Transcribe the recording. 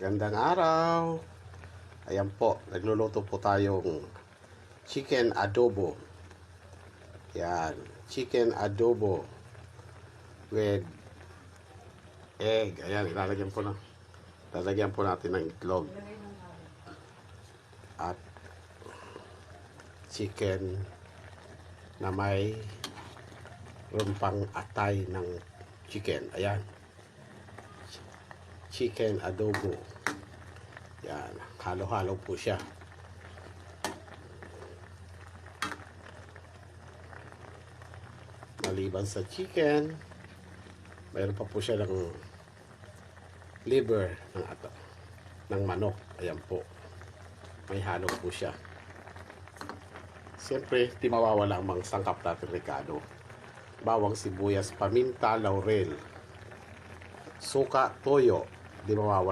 Magandang araw. Ayan po, nagluluto po tayong chicken adobo. Yan, chicken adobo with egg. Ayan, lalagyan po natin ng itlog. At chicken na may rumpang atay ng chicken. Ayan. Chicken adobo. Yan, halo-halo po siya. Maliban sa chicken, mayroon pa po siya ng liver ng manok. Ayan po. May halo po siya. Siyempre, di mawawala ang mga sangkap natin, Ricardo. Bawang sibuyas, paminta, laurel, suka, toyo. Di mawawala.